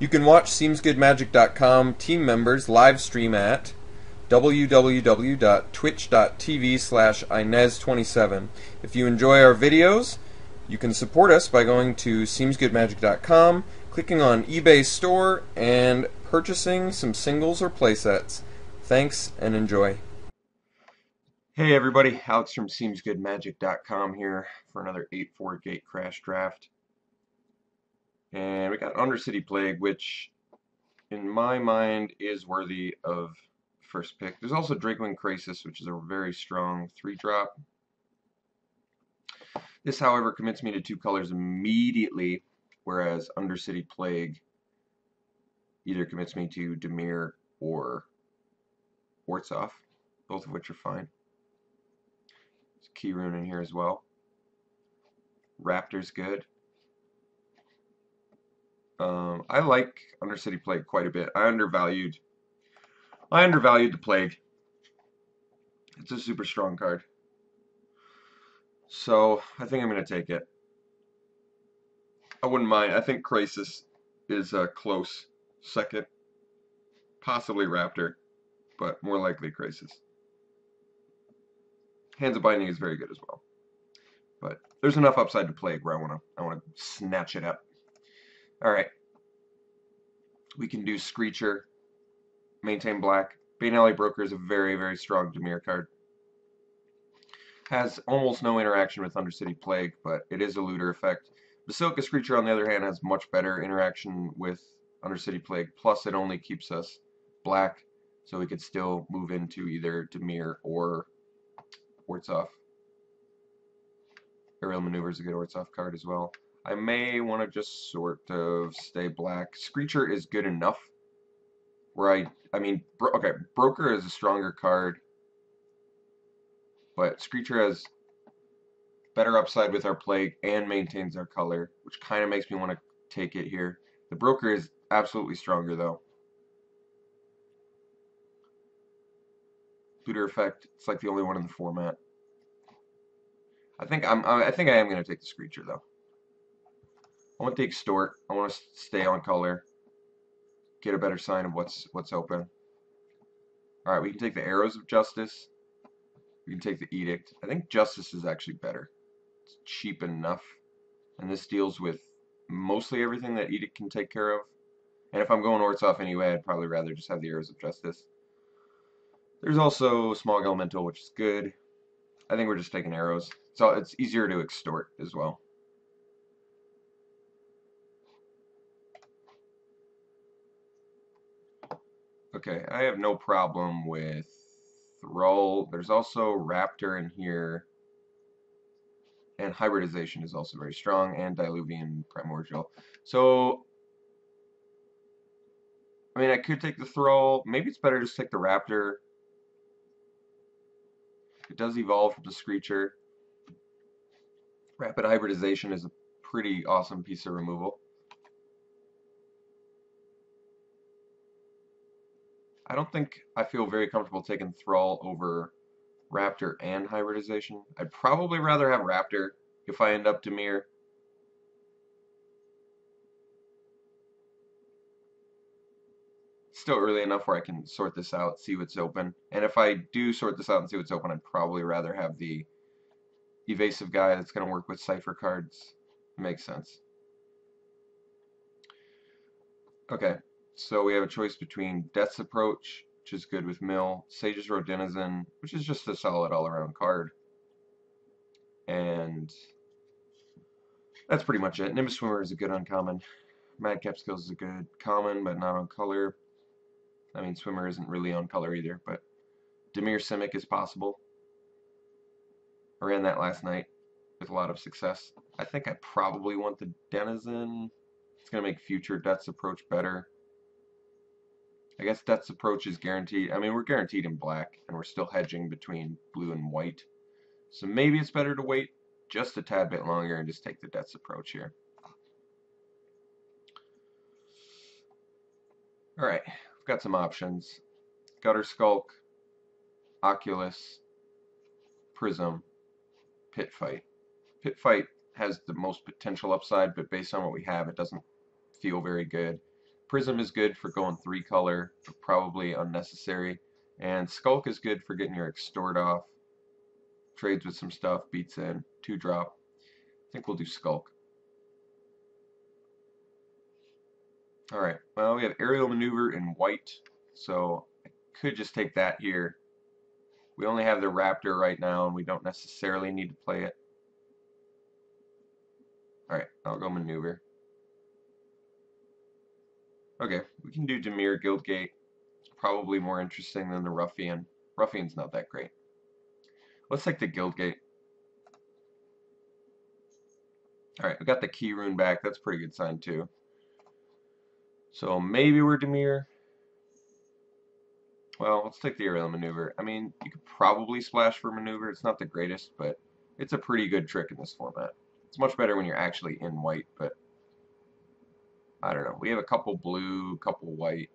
You can watch SeemsGoodMagic.com team members live stream at www.twitch.tv/Inez27. If you enjoy our videos, you can support us by going to SeemsGoodMagic.com, clicking on eBay store, and purchasing some singles or playsets. Thanks and enjoy. Hey everybody, Alex from SeemsGoodMagic.com here for another 8-4 Gatecrash draft. And we got Undercity Plague, which in my mind is worthy of first pick. There's also Dracewing Crisis, which is a very strong 3-drop. This, however, commits me to 2 colors immediately, whereas Undercity Plague either commits me to Dimir or Wartsoff, both of which are fine. There's a Key Rune in here as well. Raptor's good. I like Undercity Plague quite a bit. I undervalued the Plague. It's a super strong card. So I think I'm going to take it. I wouldn't mind. I think Crisis is a close second. Possibly Raptor, but more likely Crisis. Hands of Binding is very good as well. But there's enough upside to Plague where I wanna snatch it up. Alright. We can do Screecher, maintain black. Bane Alley Broker is a very, very strong Dimir card. Has almost no interaction with Undercity Plague, but it is a looter effect. Basilica Screecher, on the other hand, has much better interaction with Undercity Plague, plus it only keeps us black, so we could still move into either Dimir or Wartsoff. Aerial Maneuver is a good Wartsoff card as well. I may want to just sort of stay black. Screecher is good enough. Okay, Broker is a stronger card, but Screecher has better upside with our Plague and maintains our color, which kind of makes me want to take it here. The Broker is absolutely stronger though. Looter effect, it's like the only one in the format. I think I am going to take the Screecher though. I want to extort. I want to stay on color. Get a better sign of what's open. Alright, we can take the Arrows of Justice. We can take the Edict. I think Justice is actually better. It's cheap enough. And this deals with mostly everything that Edict can take care of. And if I'm going Wartsoff anyway, I'd probably rather just have the Arrows of Justice. There's also Smog Elemental, which is good. I think we're just taking arrows. So it's easier to extort as well. Okay, I have no problem with Thrall. There's also Raptor in here. And Hybridization is also very strong. And Diluvian Primordial. So, I mean, I could take the Thrall. Maybe it's better just take the Raptor. It does evolve from the Screecher. Rapid Hybridization is a pretty awesome piece of removal. I don't think I feel very comfortable taking Thrall over Raptor and Hybridization. I'd probably rather have Raptor if I end up Dimir. Still early enough where I can sort this out, see what's open. And if I do sort this out and see what's open, I'd probably rather have the evasive guy that's going to work with Cypher cards. Makes sense. Okay, so we have a choice between Death's Approach, which is good with Mill, Sage's Road Denizen, which is just a solid all-around card. And that's pretty much it. Nimbus Swimmer is a good uncommon. Madcap Skills is a good common, but not on color. I mean, Swimmer isn't really on color either, but Dimir Simic is possible. I ran that last night with a lot of success. I think I probably want the Denizen. It's going to make future Death's Approach better. I guess Death's Approach is guaranteed. I mean, we're guaranteed in black, and we're still hedging between blue and white. So maybe it's better to wait just a tad bit longer and just take the Death's Approach here. Alright, we've got some options. Gutter Skulk, Oculus, Prism, Pit Fight. Pit Fight has the most potential upside, but based on what we have, it doesn't feel very good. Prism is good for going 3-color, but probably unnecessary. And Skulk is good for getting your Extort off. Trades with some stuff, beats in, 2-drop. I think we'll do Skulk. Alright, well, we have Aerial Maneuver in white, so I could just take that here. We only have the Raptor right now, and we don't necessarily need to play it. Alright, I'll go Maneuver. Okay, we can do Dimir Guildgate. It's probably more interesting than the Ruffian. Ruffian's not that great. Let's take the Guildgate. Alright, we got the Key Rune back. That's a pretty good sign, too. So maybe we're Dimir. Well, let's take the Aerial Maneuver. I mean, you could probably splash for Maneuver. It's not the greatest, but it's a pretty good trick in this format. It's much better when you're actually in white, but I don't know. We have a couple blue, couple white.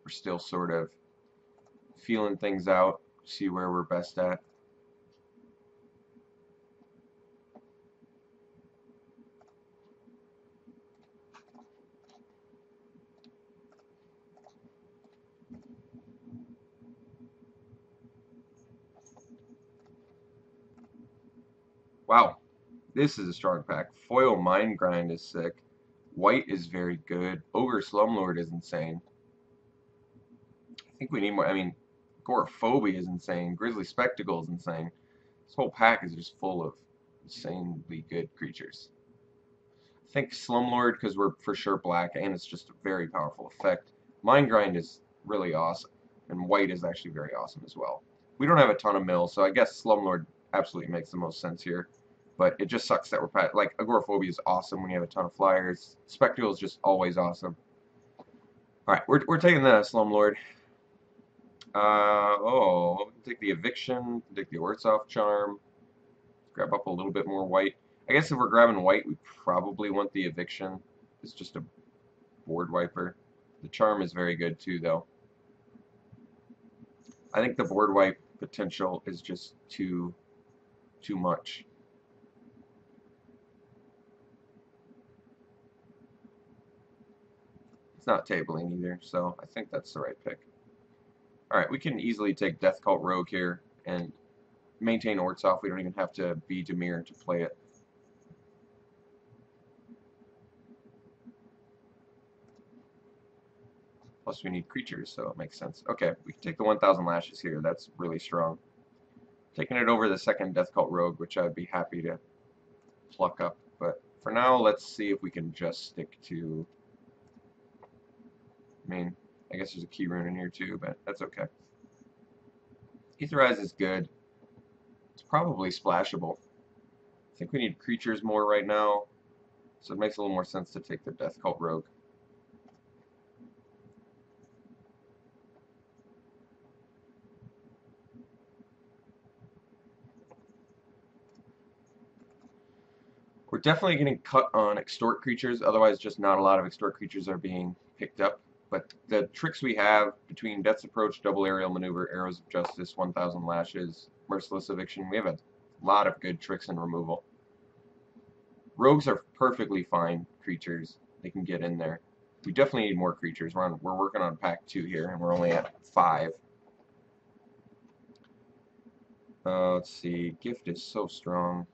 We're still sort of feeling things out, see where we're best at. Wow, this is a strong pack. Foil Mind Grind is sick. White is very good. Ogre Slumlord is insane. I think we need more. I mean, Agoraphobia is insane. Grizzly Spectacle is insane. This whole pack is just full of insanely good creatures. I think Slumlord because we're for sure black, and it's just a very powerful effect. Mind Grind is really awesome, and white is actually very awesome as well. We don't have a ton of mill, so I guess Slumlord absolutely makes the most sense here. But it just sucks that we're like Agoraphobia is awesome when you have a ton of flyers. Spectacle is just always awesome. All right, we're taking the Slumlord. Oh, take the Eviction, take the Ortsoff Charm, grab up a little bit more white. I guess if we're grabbing white, we probably want the Eviction. It's just a board wiper. The Charm is very good too, though. I think the board wipe potential is just too much. It's not tabling either, so I think that's the right pick. Alright, we can easily take Death Cult Rogue here and maintain Ortsoff. We don't even have to be Dimir to play it. Plus we need creatures, so it makes sense. Okay, we can take the 1000 Lashes here. That's really strong. Taking it over the second Death Cult Rogue, which I'd be happy to pluck up. But for now, let's see if we can just stick to... I mean, I guess there's a Key Rune in here too, but that's okay. Aetherize is good. It's probably splashable. I think we need creatures more right now, so it makes a little more sense to take the Death Cult Rogue. We're definitely getting cut on extort creatures, otherwise just not a lot of extort creatures are being picked up. But the tricks we have between Death's Approach, Double Aerial Maneuver, Arrows of Justice, 1000 Lashes, Merciless Eviction, we have a lot of good tricks in removal. Rogues are perfectly fine creatures. They can get in there. We definitely need more creatures. We're working on pack 2 here, and we're only at 5. Let's see. Gift is so strong.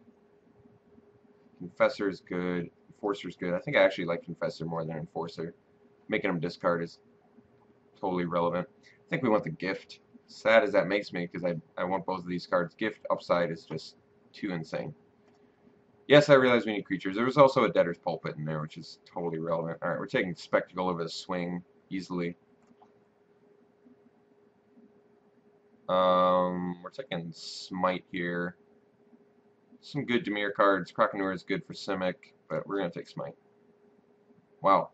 Confessor is good. Enforcer is good. I think I actually like Confessor more than Enforcer. Making him discard is totally relevant. I think we want the Gift. Sad as that makes me, because I want both of these cards. Gift upside is just too insane. Yes, I realize we need creatures. There was also a Debtor's Pulpit in there, which is totally relevant. Alright, we're taking Spectacle over the Swing easily. We're taking Smite here. Some good Dimir cards. Krakenur is good for Simic, but we're going to take Smite. Wow.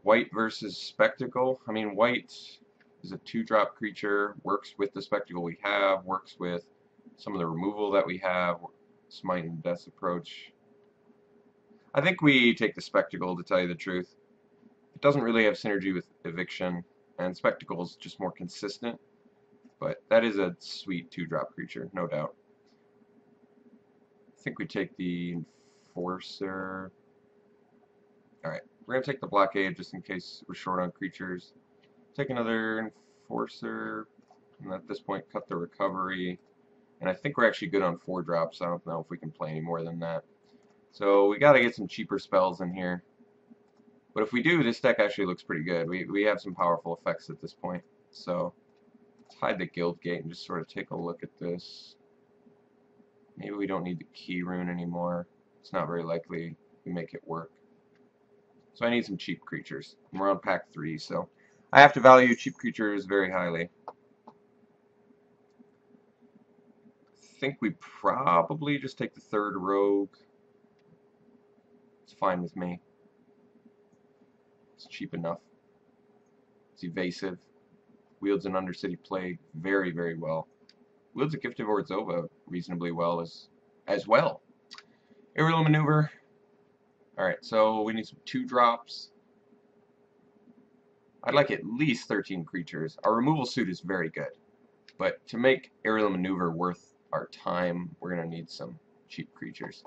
White versus Spectacle. I mean, white is a 2-drop creature, works with the Spectacle we have, works with some of the removal that we have, Smite and Death's Approach. I think we take the Spectacle, to tell you the truth. It doesn't really have synergy with Eviction, and Spectacle is just more consistent, but that is a sweet 2-drop creature, no doubt. I think we take the Enforcer. Alright, We're going to take the blockade just in case we're short on creatures. Take another Enforcer, and at this point cut the recovery. And I think we're actually good on 4 drops. I don't know if we can play any more than that. So we got to get some cheaper spells in here. But if we do, this deck actually looks pretty good. We have some powerful effects at this point. So let's hide the Guild Gate and just sort of take a look at this. Maybe we don't need the Key Rune anymore. It's not very likely we make it work. So I need some cheap creatures. We're on pack 3, so I have to value cheap creatures very highly. I think we probably just take the 3rd rogue. It's fine with me. It's cheap enough. It's evasive. Wields an Undercity Plague very, very well. Wields a Gift of Orzhova reasonably well as well. Aerial Maneuver. Alright, so we need some 2 drops. I'd like at least 13 creatures. Our removal suit is very good. But to make Aerial Maneuver worth our time, we're going to need some cheap creatures.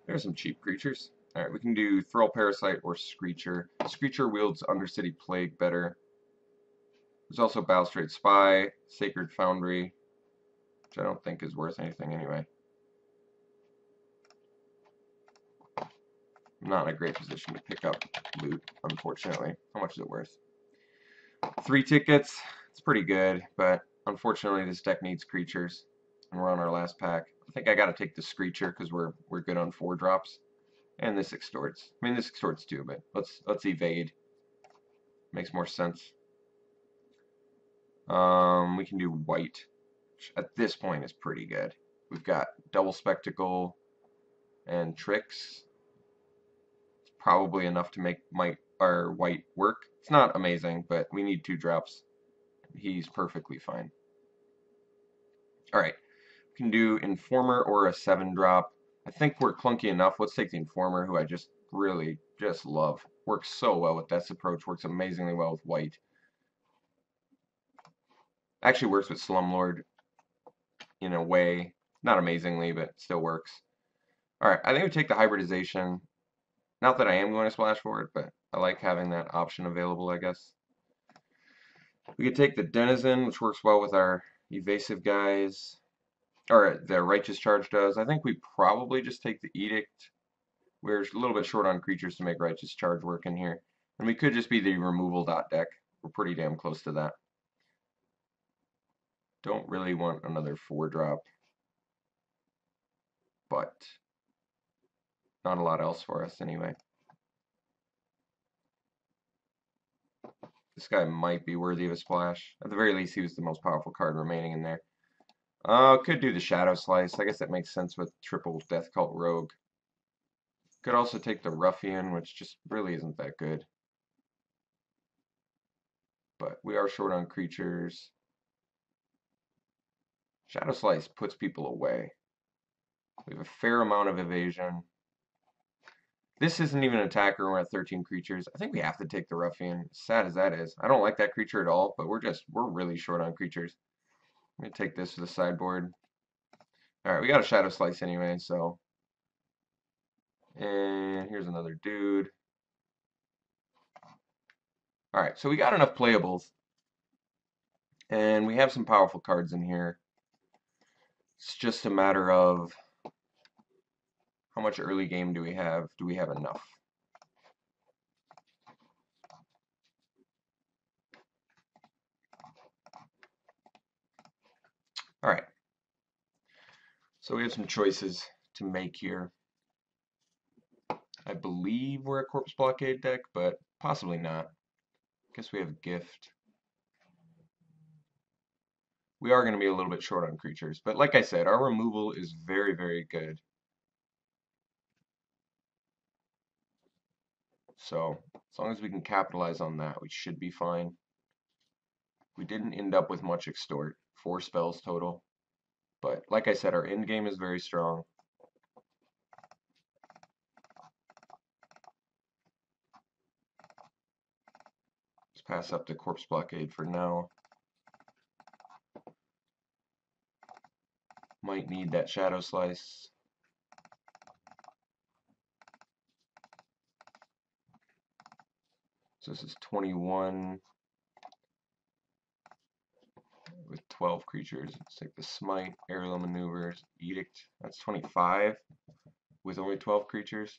There's some cheap creatures. Alright, we can do Thrall Parasite or Screecher. Screecher wields Undercity Plague better. There's also Balustrade Spy, Sacred Foundry, which I don't think is worth anything anyway. I'm not in a great position to pick up loot, unfortunately. How much is it worth? 3 tickets. It's pretty good, but unfortunately this deck needs creatures, and we're on our last pack. I think I got to take the Screecher because we're good on 4 drops, and this extorts. I mean, this extorts too, but let's evade. Makes more sense. We can do white, which at this point is pretty good. We've got Double Spectacle and Tricks. It's probably enough to make our white work. It's not amazing, but we need 2 drops. He's perfectly fine. Alright, we can do Informer or a 7-drop. I think we're clunky enough. Let's take the Informer, who I really love. Works so well with Death's Approach. Works amazingly well with white. Actually works with Slumlord in a way. Not amazingly, but still works. Alright, I think we take the Hybridization. Not that I am going to splash for it, but I like having that option available, I guess. We could take the Denizen, which works well with our evasive guys. Or the Righteous Charge does. I think we probably just take the Edict. We're a little bit short on creatures to make Righteous Charge work in here. And we could just be the removal dot deck. We're pretty damn close to that. Don't really want another 4-drop. But not a lot else for us anyway. This guy might be worthy of a splash. At the very least, he was the most powerful card remaining in there. Could do the Shadow Slice. I guess that makes sense with triple Death Cult Rogue. Could also take the Ruffian, which just really isn't that good. But we are short on creatures. Shadow Slice puts people away. We have a fair amount of evasion. This isn't even an attacker. We're at 13 creatures. I think we have to take the Ruffian. As sad as that is. I don't like that creature at all, but we're really short on creatures. I'm gonna take this to the sideboard. Alright, we got a Shadow Slice anyway, so. And here's another dude. Alright, so we got enough playables. And we have some powerful cards in here. It's just a matter of how much early game do we have? Do we have enough? Alright. So we have some choices to make here. I believe we're a Corpse Blockade deck, but possibly not. Guess we have Gift. We are going to be a little bit short on creatures, but like I said, our removal is very, very good. So, as long as we can capitalize on that, we should be fine. We didn't end up with much extort. 4 spells total. But, like I said, our end game is very strong. Let's pass up to Corpse Blockade for now. Might need that Shadow Slice. So this is 21 with 12 creatures. Let's take the Smite, Aerial Maneuvers, Edict. That's 25 with only 12 creatures.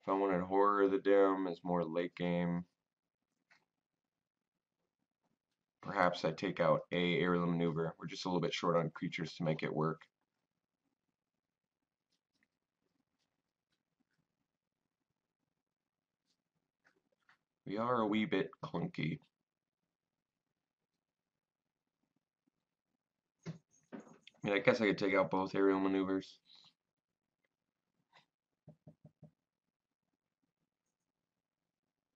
If I wanted Horror of the Dim as more late game, perhaps I take out a Aerial Maneuver. We're just a little bit short on creatures to make it work. We are a wee bit clunky. I mean, I guess I could take out both Aerial Maneuvers.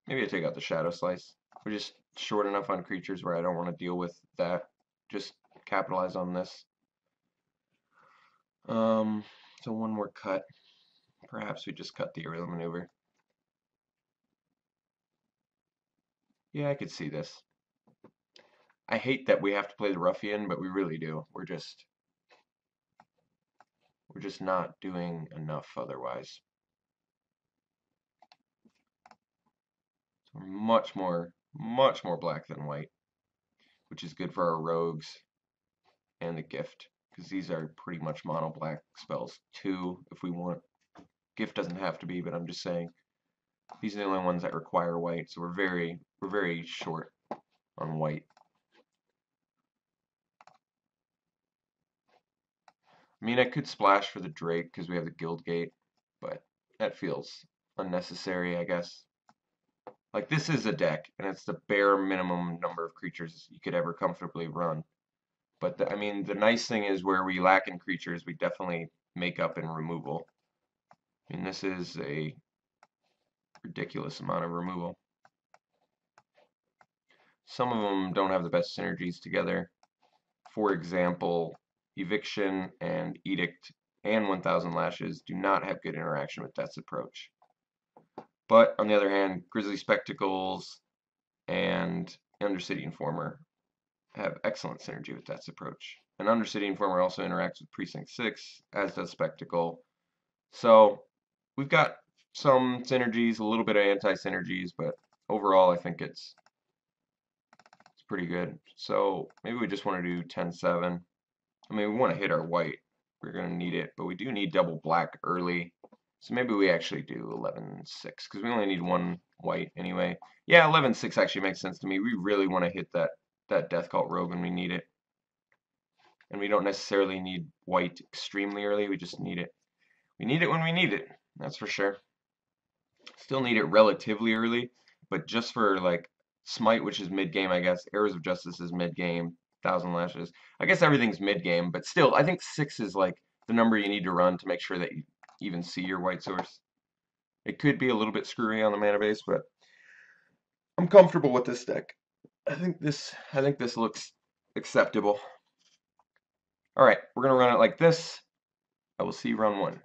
Maybe I take out the Shadow Slice. We're just short enough on creatures where I don't want to deal with that. Just capitalize on this. So one more cut. Perhaps we just cut the Aerial Maneuver. Yeah, I could see this. I hate that we have to play the Ruffian, but we really do. We're just not doing enough otherwise. So we're much more black than white, which is good for our rogues and the gift, because these are pretty much mono black spells too, if we want. Gift doesn't have to be, but I'm just saying these are the only ones that require white, so we're very short on white. I mean, I could splash for the Drake because we have the Guild Gate, but that feels unnecessary, I guess. Like, this is a deck, and it's the bare minimum number of creatures you could ever comfortably run. But, I mean, the nice thing is where we lack in creatures, we definitely make up in removal. I mean, this is a ridiculous amount of removal. Some of them don't have the best synergies together. For example, Eviction and Edict and 1000 Lashes do not have good interaction with Death's Approach. But on the other hand, Grisly Spectacles and Undercity Informer have excellent synergy with Death's Approach. And Undercity Informer also interacts with Precinct 6, as does Spectacle. So we've got some synergies, a little bit of anti-synergies, but overall I think it's pretty good. So maybe we just want to do 10-7. I mean, we want to hit our white. We're going to need it, but we do need double black early. So maybe we actually do 11-6, because we only need one white anyway. Yeah, 11-6 actually makes sense to me. We really want to hit that Death Cult Rogue when we need it. And we don't necessarily need white extremely early, we just need it. We need it when we need it, that's for sure. Still need it relatively early, but just for like Smite, which is mid-game, I guess. Arrows of Justice is mid-game. 1000 Lashes. I guess everything's mid-game, but still, I think 6 is like the number you need to run to make sure that you even see your white source. It could be a little bit screwy on the mana base, but I'm comfortable with this deck. I think this looks acceptable. Alright, we're gonna run it like this. I will see you round 1.